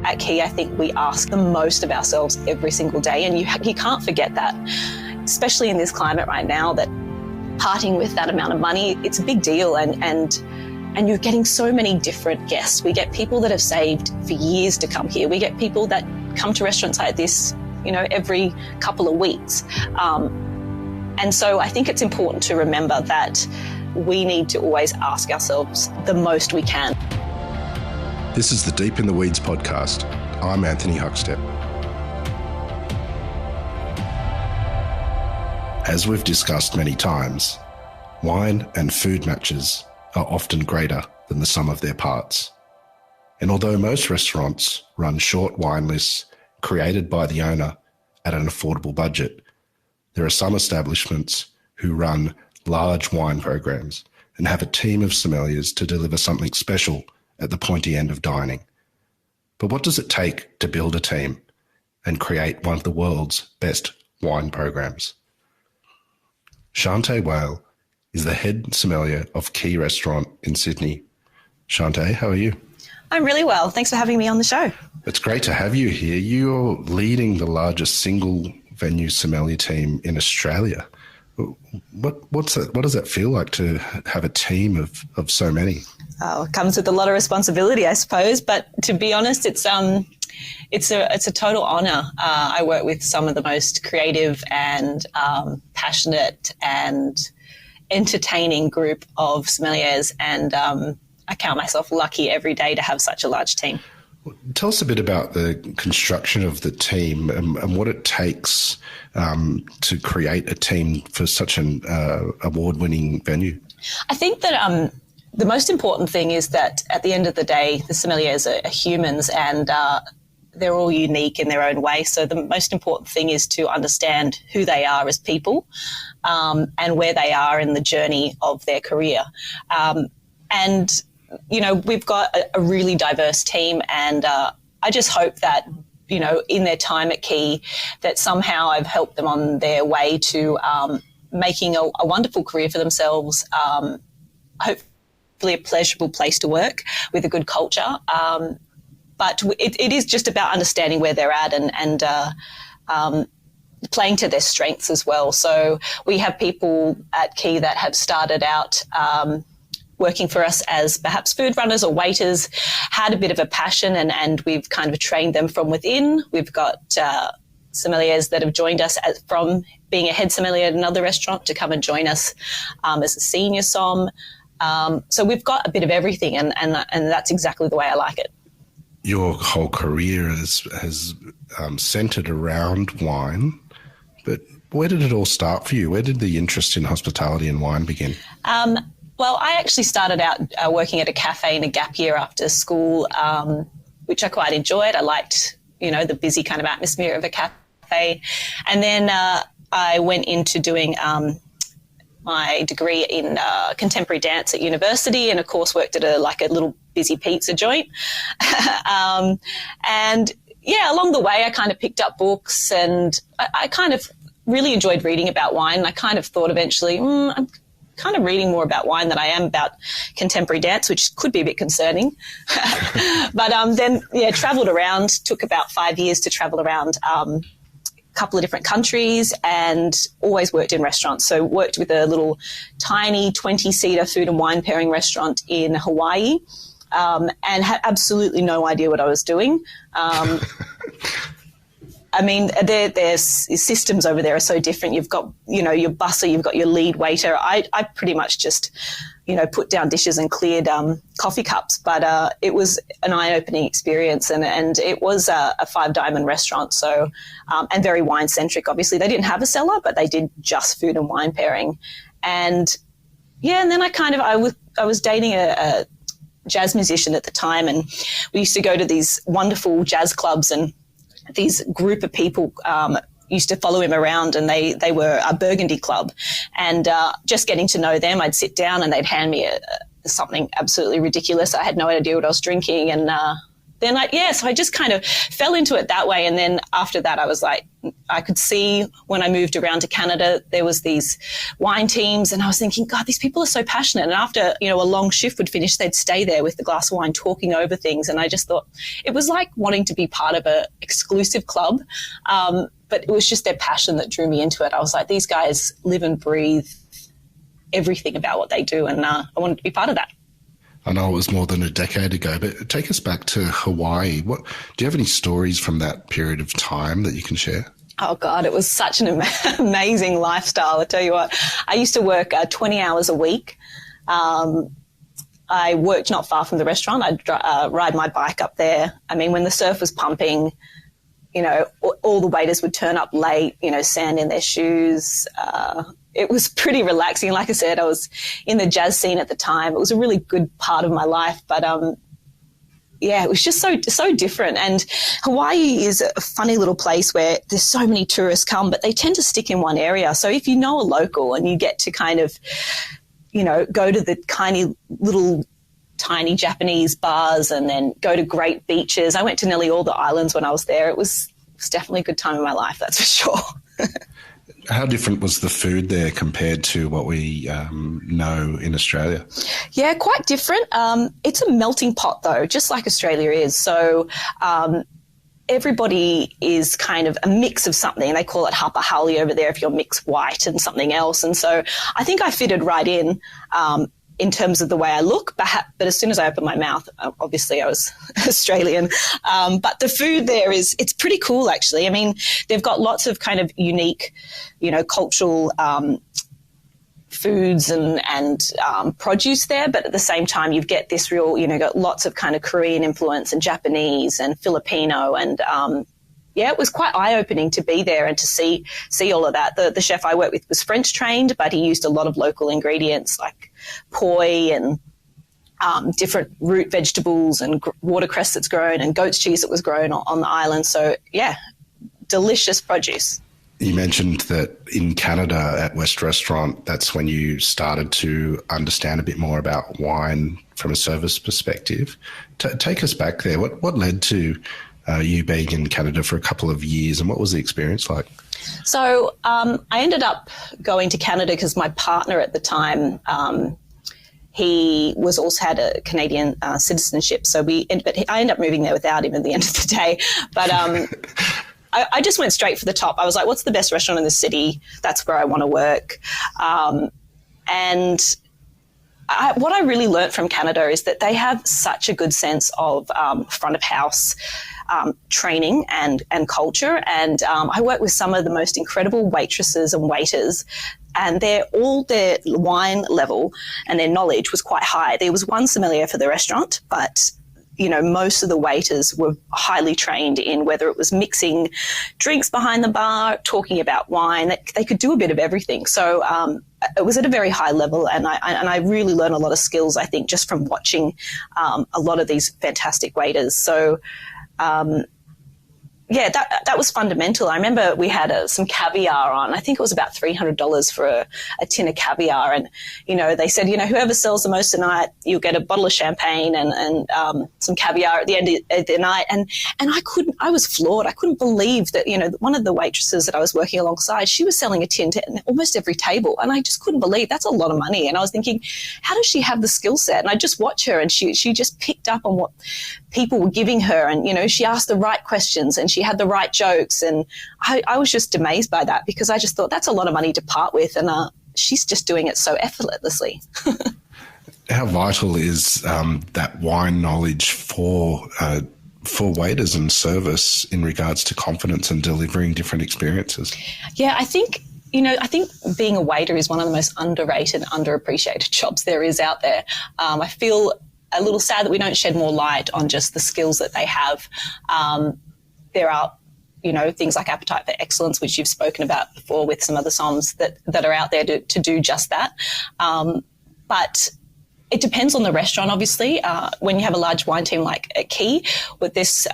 at Quay, I think we ask the most of ourselves every single day, and you can't forget that, especially in this climate right now, that parting with that amount of money, it's a big deal, and you're getting so many different guests. We get people that have saved for years to come here. We get people that come to restaurants like this, every couple of weeks. And so I think it's important to remember that we need to always ask ourselves the most we can. This is the Deep in the Weeds podcast. I'm Anthony Huckstep. As we've discussed many times, wine and food matches are often greater than the sum of their parts. And although most restaurants run short wine lists created by the owner at an affordable budget, there are some establishments who run large wine programs and have a team of sommeliers to deliver something special at the pointy end of dining. But what does it take to build a team and create one of the world's best wine programs? Shanteh Wale is the head sommelier of Quay Restaurant in Sydney. Shanteh, how are you? I'm really well. Thanks for having me on the show. It's great to have you here. You're leading the largest single venue sommelier team in Australia. What does that feel like to have a team of so many? Oh, it comes with a lot of responsibility, I suppose. But to be honest, it's a total honour. I work with some of the most creative and passionate and entertaining group of sommeliers, and I count myself lucky every day to have such a large team. Tell us a bit about the construction of the team and what it takes to create a team for such an award-winning venue. I think that the most important thing is that at the end of the day, the sommeliers are humans, and they're all unique in their own way. So the most important thing is to understand who they are as people and where they are in the journey of their career. And we've got a really diverse team, and I just hope that, in their time at Quay, that somehow I've helped them on their way to making a wonderful career for themselves, hopefully a pleasurable place to work with a good culture. But it is just about understanding where they're at and playing to their strengths as well. So we have people at Quay that have started out working for us as perhaps food runners or waiters, had a bit of a passion, and we've kind of trained them from within. We've got sommeliers that have joined us from being a head sommelier at another restaurant to come and join us as a senior som. So we've got a bit of everything, and that's exactly the way I like it. Your whole career has centred around wine, but where did it all start for you? Where did the interest in hospitality and wine begin? Well, I actually started out working at a cafe in a gap year after school, which I quite enjoyed. I liked, the busy kind of atmosphere of a cafe. And then I went into doing my degree in contemporary dance at university, and of course worked at a little busy pizza joint. And yeah, along the way I kind of picked up books, and I kind of really enjoyed reading about wine. And I kind of thought eventually, I'm kind of reading more about wine than I am about contemporary dance, which could be a bit concerning. But then, travelled around, took about 5 years to travel around a couple of different countries, and always worked in restaurants. So worked with a little tiny 20-seater food and wine pairing restaurant in Hawaii, and had absolutely no idea what I was doing. I mean, their systems over there are so different. You've got, your busser, you've got your lead waiter. I pretty much just, put down dishes and cleared coffee cups. But it was an eye-opening experience, and it was a five-diamond restaurant, so and very wine-centric. Obviously, they didn't have a cellar, but they did just food and wine pairing. And and then I was dating a jazz musician at the time, and we used to go to these wonderful jazz clubs, and these group of people used to follow him around, and they were a Burgundy club. And just getting to know them, I'd sit down and they'd hand me something absolutely ridiculous. I had no idea what I was drinking. And so I just kind of fell into it that way. And then after that, I was like, I could see when I moved around to Canada, there was these wine teams, and I was thinking, God, these people are so passionate. And after, a long shift would finish, they'd stay there with the glass of wine talking over things. And I just thought it was like wanting to be part of an exclusive club. But it was just their passion that drew me into it. I was like, these guys live and breathe everything about what they do. And I wanted to be part of that. I know it was more than a decade ago, but take us back to Hawaii. Do you have any stories from that period of time that you can share? Oh, God, it was such an amazing lifestyle. I tell you what, I used to work 20 hours a week. I worked not far from the restaurant. I'd ride my bike up there. I mean, when the surf was pumping, all the waiters would turn up late, sand in their shoes. It was pretty relaxing. Like I said, I was in the jazz scene at the time. It was a really good part of my life, but it was just so different. And Hawaii is a funny little place where there's so many tourists come, but they tend to stick in one area. So if you know a local and you get to kind of, go to the tiny Japanese bars and then go to great beaches. I went to nearly all the islands when I was there. It was definitely a good time in my life, that's for sure. How different was the food there compared to what we know in Australia? Yeah, quite different. It's a melting pot, though, just like Australia is. So everybody is kind of a mix of something. They call it hapa-hali over there if you're mixed white and something else. And so I think I fitted right in terms of the way I look, but as soon as I opened my mouth, obviously I was Australian. But the food there it's pretty cool, actually. I mean, they've got lots of kind of unique, cultural foods and produce there, but at the same time you get this real, got lots of kind of Korean influence and Japanese and Filipino and it was quite eye-opening to be there and to see all of that. The chef I worked with was French trained, but he used a lot of local ingredients like poi and different root vegetables and watercress that's grown and goat's cheese that was grown on the island. So, delicious produce. You mentioned that in Canada at West Restaurant, that's when you started to understand a bit more about wine from a service perspective. Take us back there. What led to you being in Canada for a couple of years, and what was the experience like? So I ended up going to Canada because my partner at the time, he was also had a Canadian citizenship. But I ended up moving there without him at the end of the day. But I just went straight for the top. I was like, what's the best restaurant in the city? That's where I want to work. What I really learnt from Canada is that they have such a good sense of front of house training and culture. And I work with some of the most incredible waitresses and waiters, and their wine level and their knowledge was quite high. There was one sommelier for the restaurant, but most of the waiters were highly trained in whether it was mixing drinks behind the bar, talking about wine. They could do a bit of everything. So it was at a very high level, and I really learned a lot of skills, I think, just from watching a lot of these fantastic waiters. So that was fundamental. I remember we had some caviar on. I think it was about $300 for a tin of caviar. And, they said, whoever sells the most tonight, you'll get a bottle of champagne and some caviar at the end of the night. And I was floored. I couldn't believe that, one of the waitresses that I was working alongside, she was selling a tin to almost every table. And I just couldn't believe that's a lot of money. And I was thinking, how does she have the skill set? And I just watch her, and she just picked up on what people were giving her. And, she asked the right questions and she had the right jokes. And I was just amazed by that, because I just thought that's a lot of money to part with. And she's just doing it so effortlessly. How vital is that wine knowledge for waiters and service in regards to confidence and delivering different experiences? Yeah, I think being a waiter is one of the most underrated, underappreciated jobs there is out there. I feel a little sad that we don't shed more light on just the skills that they have. There are, things like Appetite for Excellence, which you've spoken about before with some other somms that are out there to do just that. But it depends on the restaurant, obviously. When you have a large wine team like at Quay, with this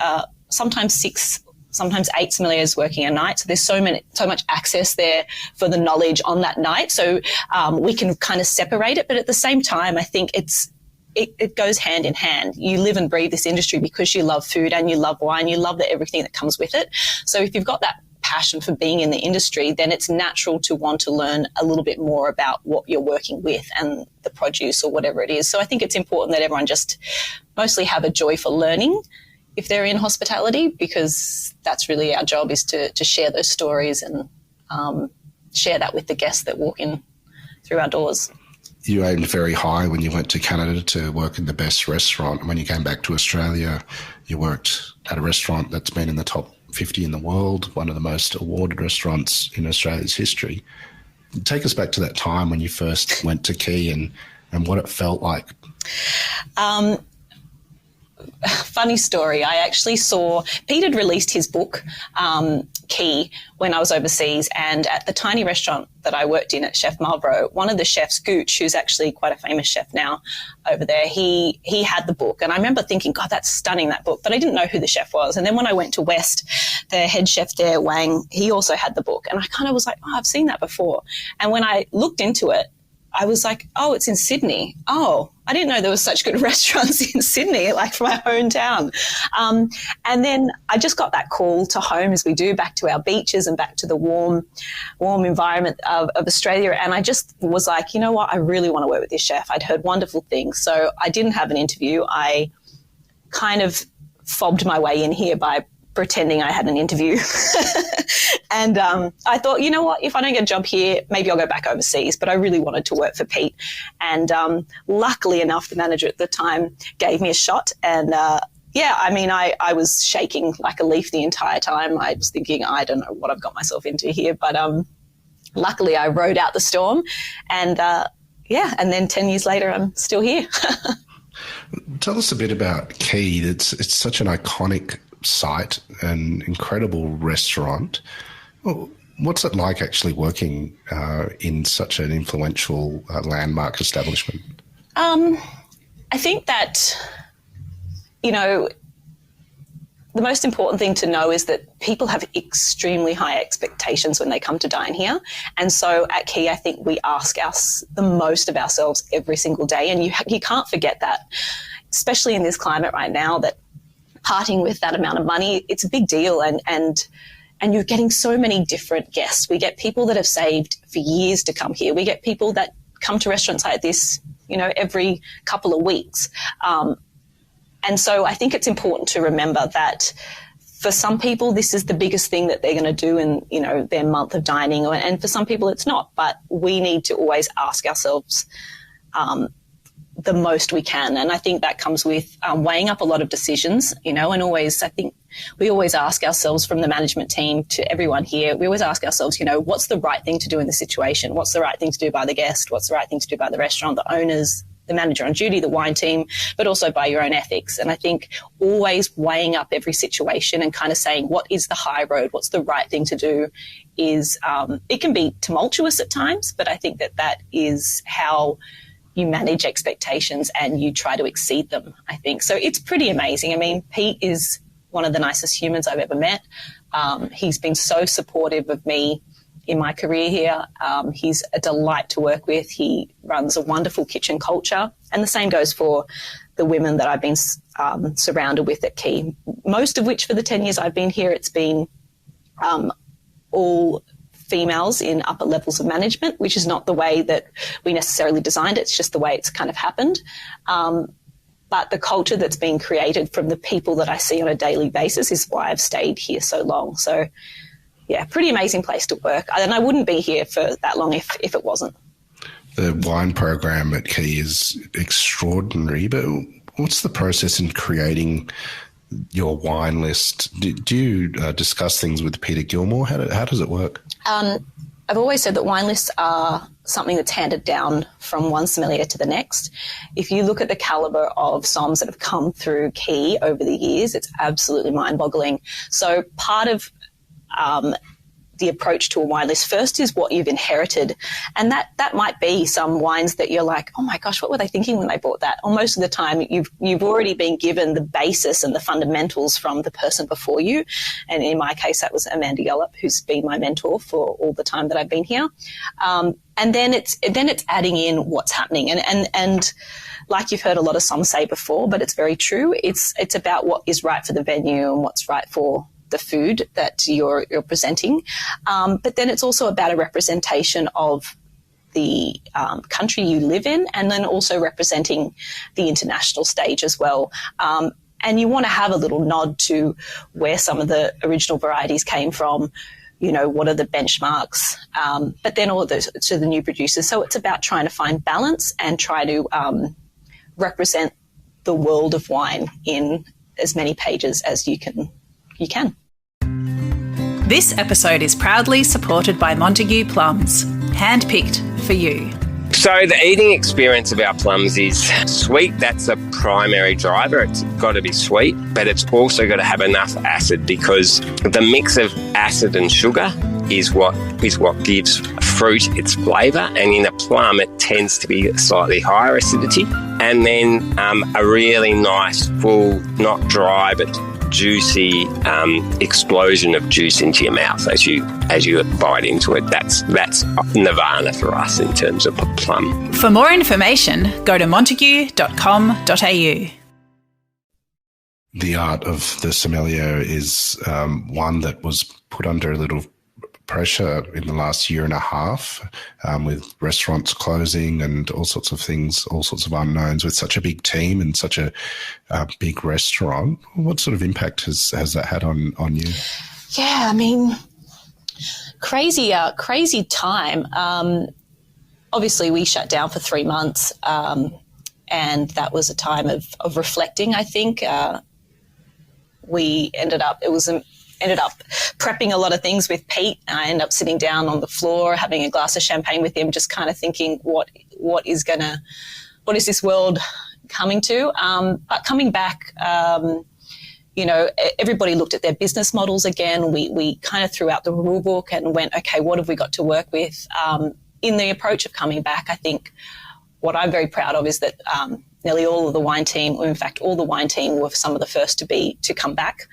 sometimes 6, sometimes 8 sommeliers working a night. So there's so much access there for the knowledge on that night. So we can kind of separate it. But at the same time, I think it goes hand in hand. You live and breathe this industry because you love food and you love wine. You love everything that comes with it. So if you've got that passion for being in the industry, then it's natural to want to learn a little bit more about what you're working with and the produce or whatever it is. So I think it's important that everyone just mostly have a joy for learning if they're in hospitality, because that's really our job, is to share those stories and share that with the guests that walk in through our doors. You aimed very high when you went to Canada to work in the best restaurant. And when you came back to Australia, you worked at a restaurant that's been in the top 50 in the world, one of the most awarded restaurants in Australia's history. Take us back to that time when you first went to Quay and what it felt like. Funny story. I actually saw Pete had released his book, Quay, when I was overseas, and at the tiny restaurant that I worked in at Chef Marlborough, one of the chefs, Gooch, who's actually quite a famous chef now over there, he had the book. And I remember thinking, God, that's stunning, that book. But I didn't know who the chef was. And then when I went to West, the head chef there, Wang, he also had the book. And I kind of was like, oh, I've seen that before. And when I looked into it, I was like, oh, it's in Sydney. Oh, I didn't know there was such good restaurants in Sydney, like from my hometown. And then I just got that call to home, as we do, back to our beaches and back to the warm environment of Australia. And I just was like, you know what, I really want to work with this chef. I'd heard wonderful things. So I didn't have an interview. I kind of fobbed my way in here by pretending I had an interview. And I thought, you know what, if I don't get a job here, maybe I'll go back overseas. But I really wanted to work for Pete. And luckily enough, the manager at the time gave me a shot. And I was shaking like a leaf the entire time. I was thinking, I don't know what I've got myself into here. But luckily I rode out the storm. And and then 10 years later, I'm still here. Tell us a bit about Quay. It's such an iconic site, an incredible restaurant. What's it like actually working in such an influential landmark establishment? I think that, the most important thing to know is that people have extremely high expectations when they come to dine here. And so at Quay, I think we ask the most of ourselves every single day. And you can't forget that, especially in this climate right now, that parting with that amount of money, it's a big deal. And you're getting so many different guests. We get people that have saved for years to come here. We get people that come to restaurants like this, every couple of weeks. And so I think it's important to remember that for some people, this is the biggest thing that they're going to do in, their month of dining. And for some people, it's not. But we need to always ask ourselves the most we can. And I think that comes with weighing up a lot of decisions, and always, I think we always ask ourselves, from the management team to everyone here, we always ask ourselves, what's the right thing to do in the situation? What's the right thing to do by the guest? What's the right thing to do by the restaurant, the owners, the manager on duty, the wine team, but also by your own ethics. And I think always weighing up every situation and kind of saying, what is the high road? What's the right thing to do is, it can be tumultuous at times, but I think that is how you manage expectations and you try to exceed them, I think. So it's pretty amazing. I mean, Pete is one of the nicest humans I've ever met. He's been so supportive of me in my career here. He's a delight to work with. He runs a wonderful kitchen culture. And the same goes for the women that I've been surrounded with at Quay, most of which for the 10 years I've been here, it's been all females in upper levels of management, which is not the way that we necessarily designed it. It's just the way it's kind of happened. But the culture that's been created from the people that I see on a daily basis is why I've stayed here so long. So, yeah, pretty amazing place to work. And I wouldn't be here for that long if it wasn't. The wine program at Quay is extraordinary, but what's the process in creating your wine list? Do you discuss things with Peter Gilmore? How does it work? I've always said that wine lists are something that's handed down from one sommelier to the next. If you look at the caliber of somms that have come through Quay over the years, it's absolutely mind-boggling. So part of the approach to a wine list first is what you've inherited. And that might be some wines that you're like, oh my gosh, what were they thinking when they bought that? Or most of the time you've already been given the basis and the fundamentals from the person before you. And in my case, that was Amanda Yallop, who's been my mentor for all the time that I've been here. And then it's adding in what's happening. And like you've heard a lot of some say before, but it's very true. It's about what is right for the venue and what's right for the food that you're presenting. But then it's also about a representation of the country you live in, and then also representing the international stage as well. And you want to have a little nod to where some of the original varieties came from, what are the benchmarks, but then all those to the new producers. So it's about trying to find balance and try to represent the world of wine in as many pages as you can. This episode is proudly supported by Montague Plums, handpicked for you. So the eating experience of our plums is sweet. That's a primary driver. It's got to be sweet, but it's also got to have enough acid, because the mix of acid and sugar is what gives fruit its flavour. And in a plum, it tends to be slightly higher acidity. And then a really nice, full, not dry, but juicy explosion of juice into your mouth as you bite into it. That's nirvana for us in terms of a plum. For more information, go to montague.com.au. The art of the sommelier is one that was put under a little pressure in the last year and a half, with restaurants closing and all sorts of things, all sorts of unknowns, with such a big team and such a big restaurant. What sort of impact has that had on you? Yeah, I mean, crazy time. Obviously, we shut down for 3 months, and that was a time of reflecting, I think. We ended up prepping a lot of things with Pete. I ended up sitting down on the floor, having a glass of champagne with him, just kind of thinking, what is this world coming to? But coming back, everybody looked at their business models again. We kind of threw out the rule book and went, okay, what have we got to work with? In the approach of coming back, I think what I'm very proud of is that nearly all of the wine team, or in fact all the wine team, were some of the first to come back.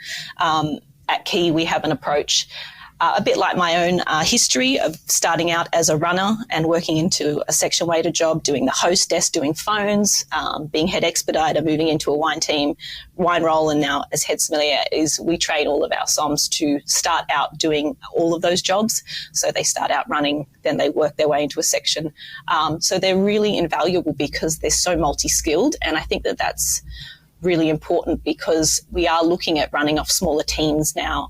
At Quay, we have an approach a bit like my own history of starting out as a runner and working into a section waiter job, doing the host desk, doing phones, being head expediter, moving into a wine team, wine role, and now as head sommelier. Is we train all of our somms to start out doing all of those jobs. So they start out running, then they work their way into a section. So they're really invaluable because they're so multi-skilled, and I think that that's really important because we are looking at running off smaller teams now.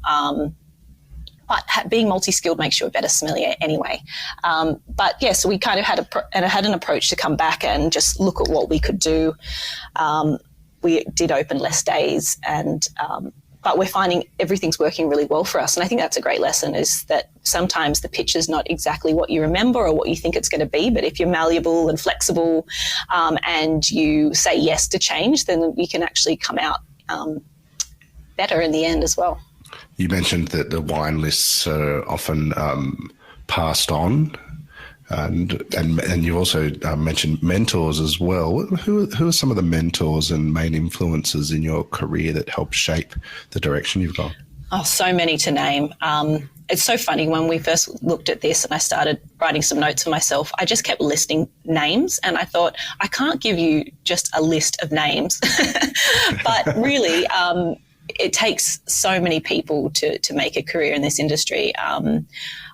But being multi-skilled makes you a better sommelier anyway. But yeah, so we kind of had an approach to come back and just look at what we could do. We did open less days, but we're finding everything's working really well for us. And I think that's a great lesson, is that sometimes the pitch is not exactly what you remember or what you think it's going to be. But if you're malleable and flexible and you say yes to change, then you can actually come out better in the end as well. You mentioned that the wine lists are often passed on, and you also mentioned mentors as well. Who are some of the mentors and main influences in your career that help shape the direction you've gone? Oh, so many to name. It's so funny, when we first looked at this and I started writing some notes for myself, I just kept listing names, and I thought, I can't give you just a list of names. But really, it takes so many people to make a career in this industry.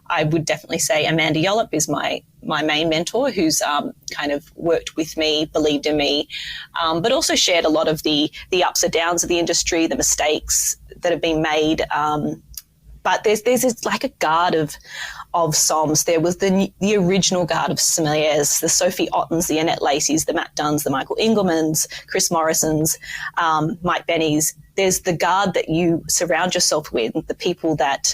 I would definitely say Amanda Yollop is my main mentor, who's kind of worked with me, believed in me, but also shared a lot of the ups and downs of the industry, the mistakes that have been made. But there's this, like, a guard of somms. There was the original guard of sommeliers, the Sophie Ottens, the Annette Lacey's, the Matt Dunns, the Michael Engelmans, Chris Morrisons, Mike Benny's. There's the guard that you surround yourself with, the people that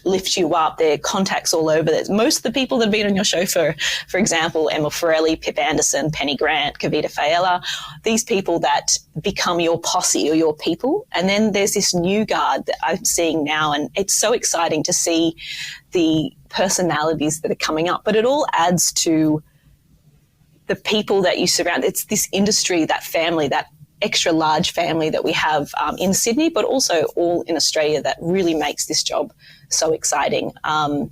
lift you up. There are contacts all over. There's most of the people that have been on your show, for example, Emma Forelli, Pip Anderson, Penny Grant, Kavita Faella, these people that become your posse or your people. And then there's this new guard that I'm seeing now, and it's so exciting to see the personalities that are coming up. But it all adds to the people that you surround. It's this industry, that family, that extra large family that we have in Sydney, but also all in Australia, that really makes this job so exciting. And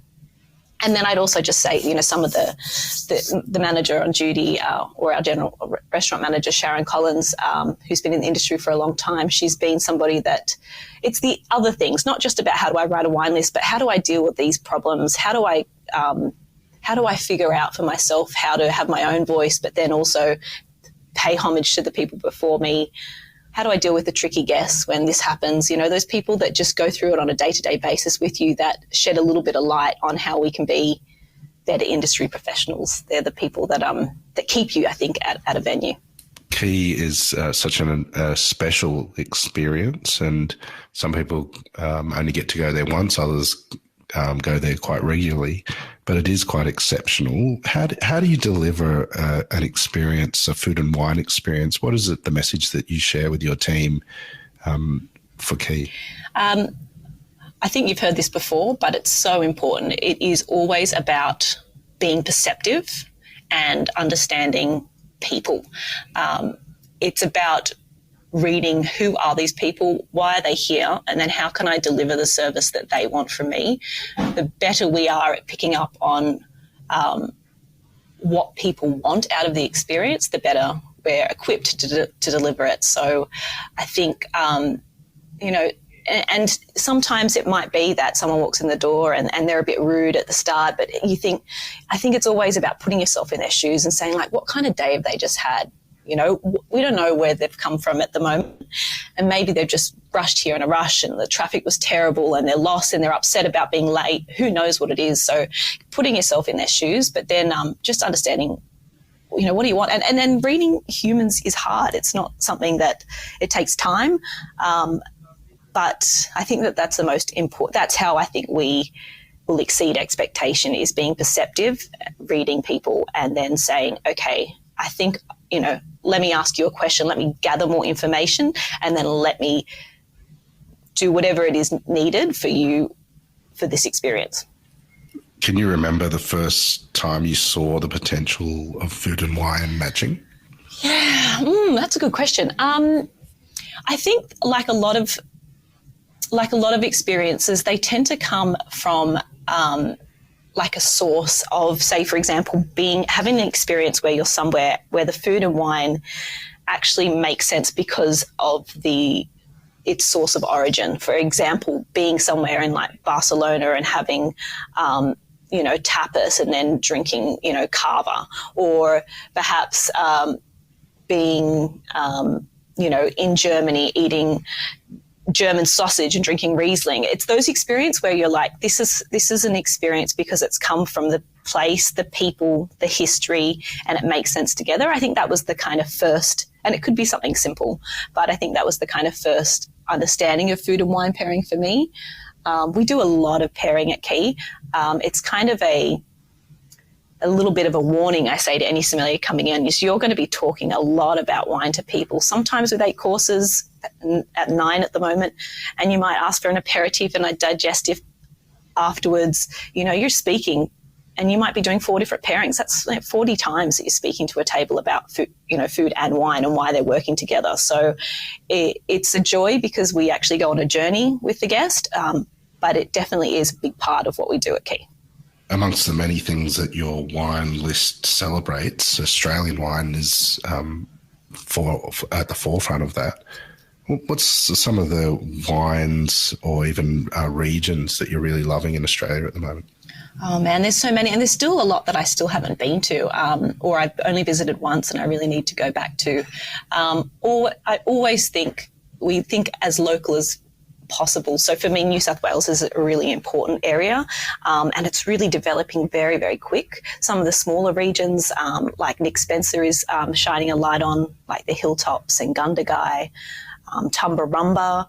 And then I'd also just say, some of the manager on duty or our general restaurant manager, Sharon Collins, who's been in the industry for a long time, she's been somebody that it's the other things, not just about how do I write a wine list, but how do I deal with these problems? How do I figure out for myself how to have my own voice, but then also pay homage to the people before me? How do I deal with the tricky guests when this happens? Those people that just go through it on a day-to-day basis with you that shed a little bit of light on how we can be better industry professionals. They're the people that keep you, I think, at a venue. Quay is such a special experience, and some people only get to go there once, others go there quite regularly, but it is quite exceptional. How do you deliver an experience, a food and wine experience? What is it, the message that you share with your team for Quay? I think you've heard this before, but it's so important. It is always about being perceptive and understanding people. It's about reading who are these people, why are they here, and then how can I deliver the service that they want from me. The better we are at picking up on what people want out of the experience, the better we're equipped to deliver it. So I think, and sometimes it might be that someone walks in the door and they're a bit rude at the start, but I think it's always about putting yourself in their shoes and saying, like, what kind of day have they just had? We don't know where they've come from at the moment, and maybe they've just rushed here in a rush and the traffic was terrible and they're lost and they're upset about being late. Who knows what it is? So putting yourself in their shoes, but then just understanding, what do you want? And then reading humans is hard. It's not something that it takes time. But I think that's the most important. That's how I think we will exceed expectation, is being perceptive, reading people, and then saying, okay, I think, let me ask you a question, let me gather more information, and then let me do whatever it is needed for you for this experience. Can you remember the first time you saw the potential of food and wine matching? Yeah, that's a good question. I think like a lot of experiences, they tend to come from like a source of, say, for example, having an experience where you're somewhere where the food and wine actually make sense because of its source of origin. For example, being somewhere in like Barcelona and having, tapas and then drinking, cava, or perhaps being, in Germany eating German sausage and drinking Riesling. It's those experiences where you're like, this is an experience because it's come from the place, the people, the history, and it makes sense together. I think that was the kind of first, and it could be something simple, but I think that was the kind of first understanding of food and wine pairing for me. We do a lot of pairing at Quay. It's kind of a little bit of a warning I say to any sommelier coming in, is you're going to be talking a lot about wine to people, sometimes with 8 courses at 9 at the moment, and you might ask for an aperitif and a digestive afterwards. You're speaking and you might be doing 4 different pairings. That's 40 times that you're speaking to a table about food, food and wine and why they're working together. So it's a joy because we actually go on a journey with the guest, but it definitely is a big part of what we do at Quay. Amongst the many things that your wine list celebrates, Australian wine is at the forefront of that. What's some of the wines or even regions that you're really loving in Australia at the moment? Oh man, there's so many, and there's still a lot that I still haven't been to, or I've only visited once and I really need to go back to. Or I always think we think as local as possible. So for me, New South Wales is a really important area, and it's really developing very, very quick. Some of the smaller regions, like Nick Spencer is shining a light on, like the Hilltops and Gundagai, Tumbarumba.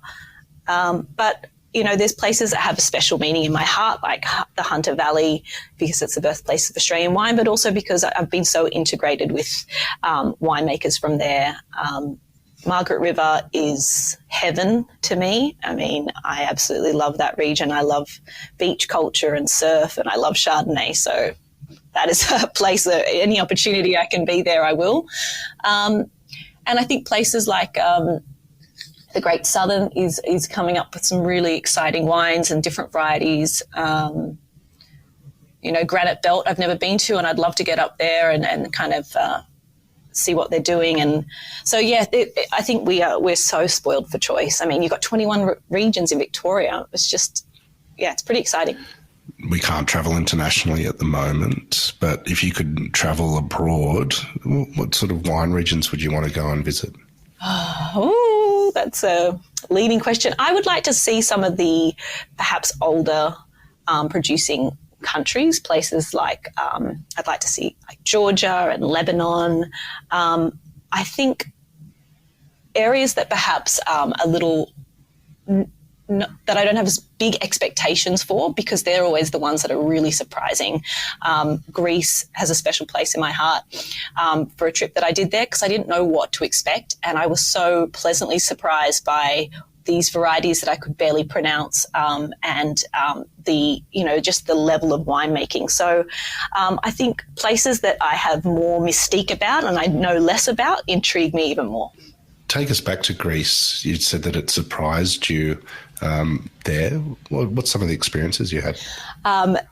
But, there's places that have a special meaning in my heart, like the Hunter Valley, because it's the birthplace of Australian wine, but also because I've been so integrated with winemakers from there. Margaret River is heaven to me. I mean, I absolutely love that region. I love beach culture and surf, and I love Chardonnay. So that is a place that any opportunity I can be there, I will. And I think places like the Great Southern is coming up with some really exciting wines and different varieties. Granite Belt I've never been to, and I'd love to get up there and kind of see what they're doing. And so, I think we're so spoiled for choice. I mean, you've got 21 regions in Victoria. It's just, it's pretty exciting. We can't travel internationally at the moment, but if you could travel abroad, what sort of wine regions would you want to go and visit? Oh, that's a leading question. I would like to see some of the perhaps older producing countries, places like I'd like to see like Georgia and Lebanon. I think areas that perhaps a little that I don't have as big expectations for, because they're always the ones that are really surprising. Greece has a special place in my heart for a trip that I did there, because I didn't know what to expect, and I was so pleasantly surprised by these varieties that I could barely pronounce, and just the level of winemaking. So I think places that I have more mystique about and I know less about intrigue me even more. Take us back to Greece. You said that it surprised you there. What's some of the experiences you had?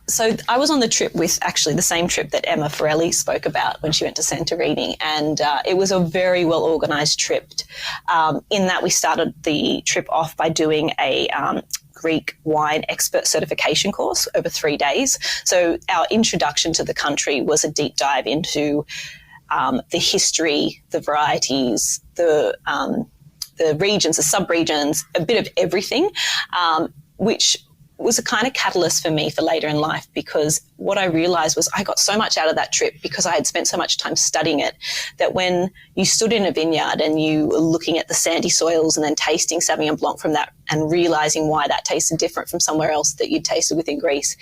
So I was on the trip with actually the same trip that Emma Forelli spoke about when she went to Santorini, and it was a very well organised trip in that we started the trip off by doing a Greek wine expert certification course over 3 days. So our introduction to the country was a deep dive into the history, the varieties, the regions, the sub-regions, a bit of everything, which was a kind of catalyst for me for later in life, because what I realized was I got so much out of that trip because I had spent so much time studying it, that when you stood in a vineyard and you were looking at the sandy soils and then tasting Sauvignon Blanc from that and realizing why that tasted different from somewhere else that you'd tasted within Greece,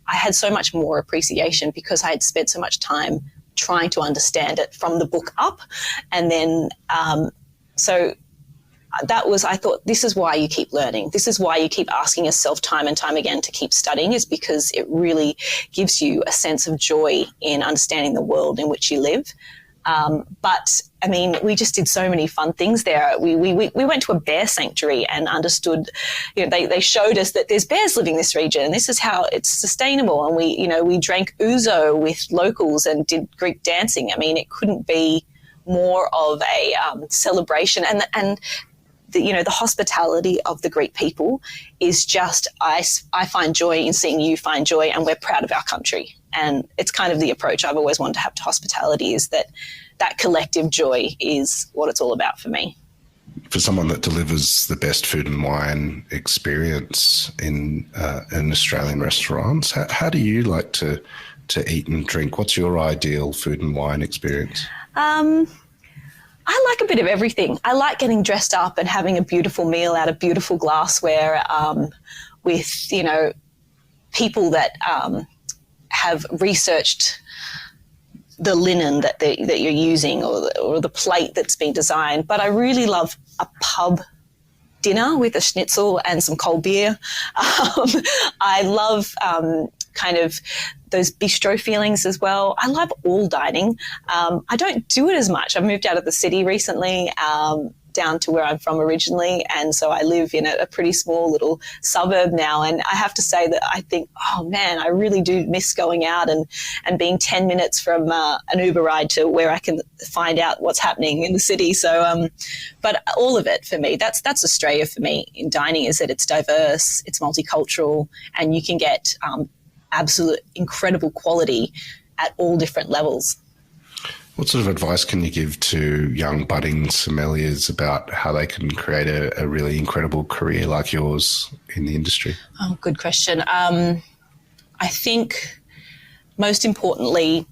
I had so much more appreciation because I had spent so much time trying to understand it from the book up. And then I thought, this is why you keep learning. This is why you keep asking yourself time and time again to keep studying, is because it really gives you a sense of joy in understanding the world in which you live. But I mean, we just did so many fun things there. We went to a bear sanctuary and understood, they showed us that there's bears living in this region and this is how it's sustainable. And we drank ouzo with locals and did Greek dancing. I mean, it couldn't be more of a celebration. And the hospitality of the Greek people is just, I find joy in seeing you find joy, and we're proud of our country. And it's kind of the approach I've always wanted to have to hospitality, is that collective joy is what it's all about for me. For someone that delivers the best food and wine experience in Australian restaurants, how do you like to eat and drink? What's your ideal food and wine experience? I like a bit of everything. I like getting dressed up and having a beautiful meal out of beautiful glassware with, people that have researched the linen that you're using or the plate that's been designed. But I really love a pub dinner with a schnitzel and some cold beer. I love kind of those bistro feelings as well. I love all dining. I don't do it as much. I've moved out of the city recently, down to where I'm from originally, and so I live in a pretty small little suburb now. And I have to say that I think, oh man, I really do miss going out and being 10 minutes from an Uber ride to where I can find out what's happening in the city. So, but all of it for me, that's Australia for me in dining, is that it's diverse, it's multicultural, and you can get absolute incredible quality at all different levels. What sort of advice can you give to young budding sommeliers about how they can create a really incredible career like yours in the industry? Oh, good question. I think most importantly,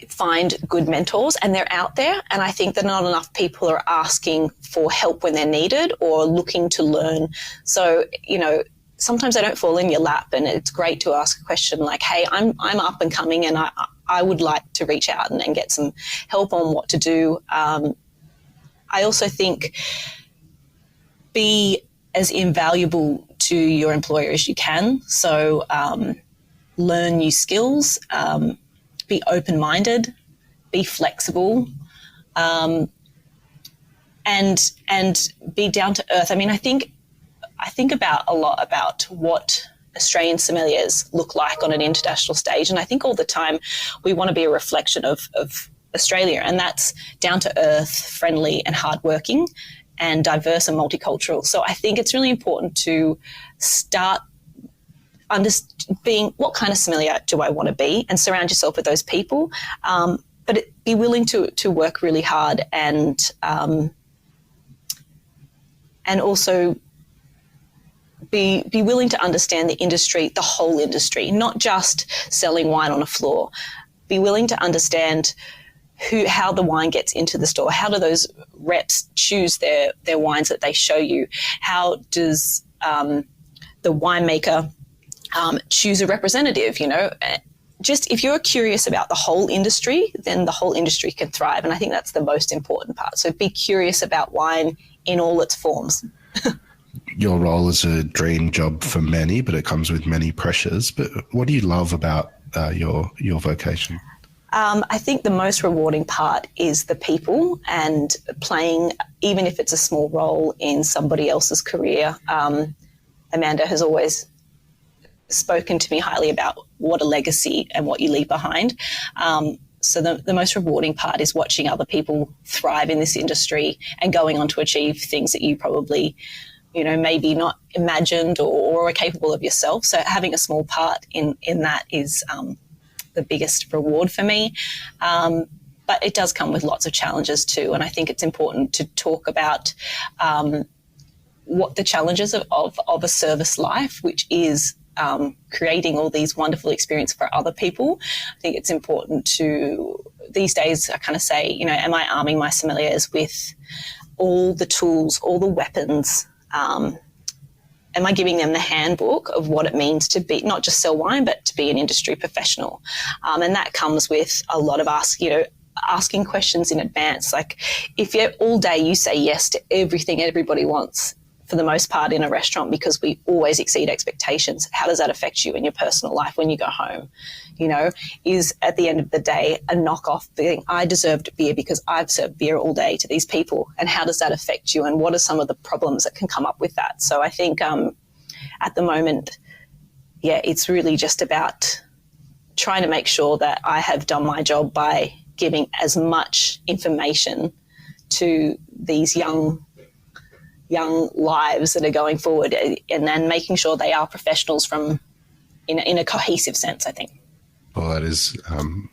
find good mentors, and they're out there. And I think that not enough people are asking for help when they're needed or looking to learn. So, sometimes they don't fall in your lap, and it's great to ask a question like, hey, I'm up and coming and I would like to reach out and get some help on what to do. I also think be as invaluable to your employer as you can. So learn new skills, be open-minded, be flexible, and be down to earth. I mean, I think a lot about what Australian sommeliers look like on an international stage. And I think all the time we want to be a reflection of Australia, and that's down to earth, friendly and hardworking and diverse and multicultural. So I think it's really important to start being, what kind of sommelier do I want to be, and surround yourself with those people, but be willing to work really hard and also be willing to understand the industry, the whole industry, not just selling wine on a floor. Be willing to understand how the wine gets into the store. How do those reps choose their wines that they show you? How does the winemaker choose a representative? Just if you're curious about the whole industry, then the whole industry can thrive. And I think that's the most important part. So be curious about wine in all its forms. Your role is a dream job for many, but it comes with many pressures. But what do you love about your vocation? I think the most rewarding part is the people and playing, even if it's a small role in somebody else's career. Amanda has always spoken to me highly about what a legacy and what you leave behind. So the most rewarding part is watching other people thrive in this industry and going on to achieve things that you probably, maybe not imagined or are capable of yourself. So having a small part in that is the biggest reward for me. But it does come with lots of challenges too. And I think it's important to talk about what the challenges of a service life, which is creating all these wonderful experiences for other people. I think it's important to, these days, I kind of say, am I arming my sommeliers with all the tools, all the weapons? Am I giving them the handbook of what it means to be, not just sell wine, but to be an industry professional? And that comes with a lot of asking questions in advance. Like if all day you say yes to everything everybody wants, for the most part in a restaurant, because we always exceed expectations, how does that affect you in your personal life when you go home? Is at the end of the day a knockoff being, I deserved beer because I've served beer all day to these people, and how does that affect you, and what are some of the problems that can come up with that? So I think at the moment, it's really just about trying to make sure that I have done my job by giving as much information to these young lives that are going forward, and then making sure they are professionals in a cohesive sense, I think. Well, that is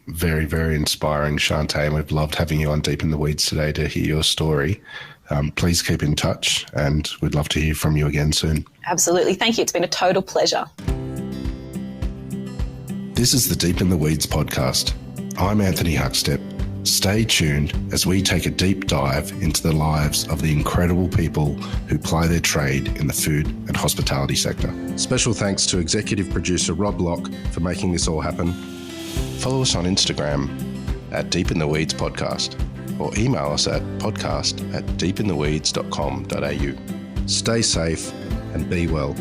very, very inspiring, Shanteh, and we've loved having you on Deep in the Weeds today to hear your story. Please keep in touch, and we'd love to hear from you again soon. Absolutely. Thank you. It's been a total pleasure. This is the Deep in the Weeds podcast. I'm Anthony Huckstep. Stay tuned as we take a deep dive into the lives of the incredible people who ply their trade in the food and hospitality sector. Special thanks to executive producer Rob Locke for making this all happen. Follow us on Instagram at Deep in the Weeds Podcast, or email us at podcast@deepintheweeds.com.au. Stay safe and be well.